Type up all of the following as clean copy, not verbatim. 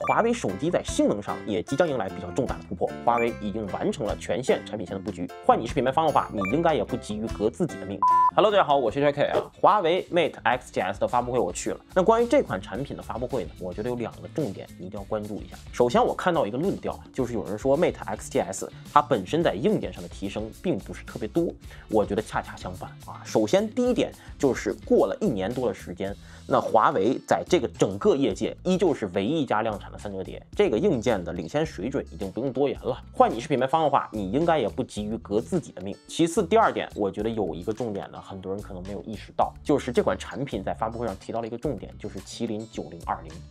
华为手机在性能上也即将迎来比较重大的突破，华为已经完成了全线产品线的布局。换你是品牌方的话，你应该也不急于革自己的命。Hello， 大家好，我是 JK 啊。华为 Mate X7S 的发布会我去了。那关于这款产品的发布会呢，我觉得有两个重点你一定要关注一下。首先，我看到一个论调，就是有人说 Mate X7S 它本身在硬件上的提升并不是特别多，我觉得恰恰相反啊。首先，第一点就是过了1年多的时间，那华为在这个整个业界依旧是唯一一家量产的三折叠，这个硬件的领先水准已经不用多言了。换你是品牌方的话，你应该也不急于革自己的命。其次，第二点，我觉得有一个重点呢，很多人可能没有意识到，就是这款产品在发布会上提到了一个重点，就是麒麟9020。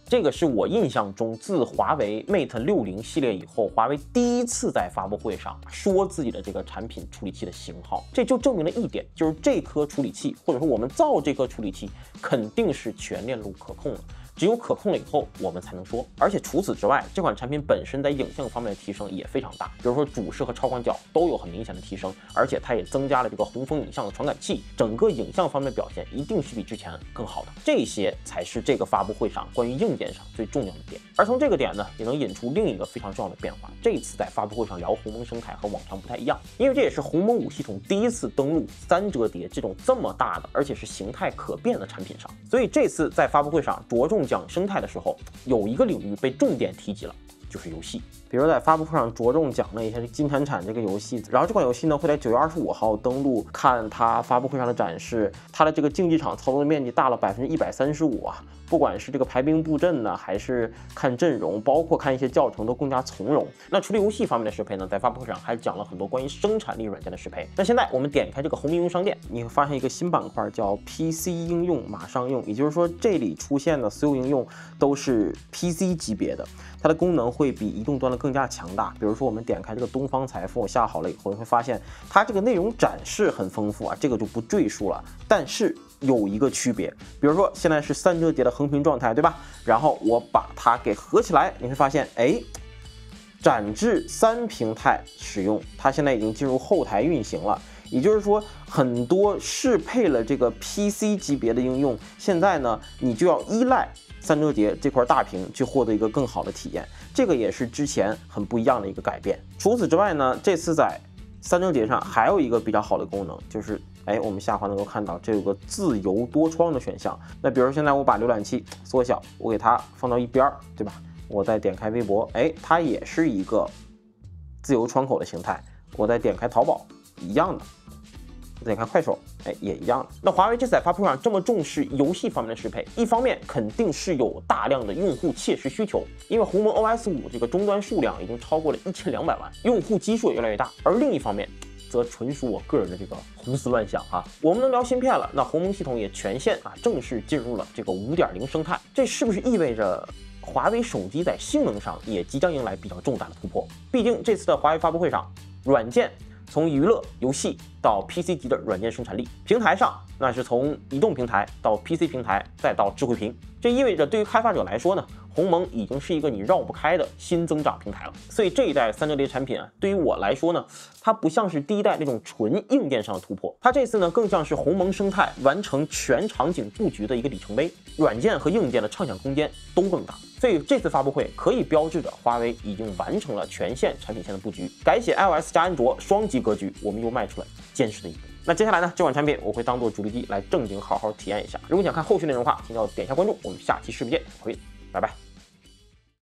这个是我印象中自华为 Mate 60系列以后，华为第一次在发布会上说自己的这个产品处理器的型号，这就证明了一点，就是这颗处理器，或者说我们造这颗处理器，肯定是全链路可控的。只有可控了以后，我们才能说。而且除此之外，这款产品本身在影像方面的提升也非常大，比如说主视和超广角都有很明显的提升，而且它也增加了这个红枫影像的传感器，整个影像方面的表现一定是比之前更好的。这些才是这个发布会上关于硬件上最重要的点。而从这个点呢，也能引出另一个非常重要的变化。这一次在发布会上聊鸿蒙生态和往常不太一样，因为这也是鸿蒙5系统第一次登陆三折叠这种这么大的，而且是形态可变的产品上，所以这次在发布会上着重讲生态的时候，有一个领域被重点提及了，就是游戏。比如在发布会上着重讲了一下金铲铲这个游戏，然后这款游戏呢会在9月25号登陆。看它发布会上的展示，它的这个竞技场操作面积大了135%啊！不管是这个排兵布阵呢，还是看阵容，包括看一些教程都更加从容。那除了游戏方面的适配呢，在发布会上还讲了很多关于生产力软件的适配。那现在我们点开这个鸿蒙应用商店，你会发现一个新板块叫 PC 应用马上用，也就是说这里出现的所有应用都是 PC 级别的，它的功能会比移动端的更加强大。比如说我们点开这个东方财富，下好了以后，你会发现它这个内容展示很丰富啊，这个就不赘述了。但是有一个区别，比如说现在是三折叠的横屏状态，对吧？然后我把它给合起来，你会发现，哎，展至3平态使用，它现在已经进入后台运行了。也就是说，很多适配了这个 PC 级别的应用，现在呢，你就要依赖三折叠这块大屏去获得一个更好的体验。这个也是之前很不一样的一个改变。除此之外呢，这次在三折叠上还有一个比较好的功能，就是我们下滑能够看到这有个自由多窗的选项。那比如现在我把浏览器缩小，我给它放到一边，对吧？我再点开微博，它也是一个自由窗口的形态。我再点开淘宝，一样的。点开快手，也一样的。那华为这次在发布会上这么重视游戏方面的适配，一方面肯定是有大量的用户切实需求，因为鸿蒙 OS5这个终端数量已经超过了1200万，用户基数也越来越大。而另一方面，则纯属我个人的这个胡思乱想啊。我们能聊芯片了，那鸿蒙系统也全线正式进入了这个5.0生态，这是不是意味着华为手机在性能上也即将迎来比较重大的突破？毕竟这次的华为发布会上，软件从娱乐游戏到 PC 级的软件生产力，平台上那是从移动平台到 PC 平台再到智慧屏，这意味着对于开发者来说呢，鸿蒙已经是一个你绕不开的新增长平台了。所以这一代三折叠产品对于我来说呢，它不像是第一代那种纯硬件上的突破，它这次呢更像是鸿蒙生态完成全场景布局的一个里程碑，软件和硬件的畅想空间都更大。所以这次发布会可以标志着华为已经完成了全线产品线的布局，改写 iOS 加安卓双极格局，我们又迈出了坚实的一步。那接下来呢，这款产品我会当做主力机来正经好好体验一下。如果想看后续内容的话，请要点一下关注，我们下期视频见，回拜拜。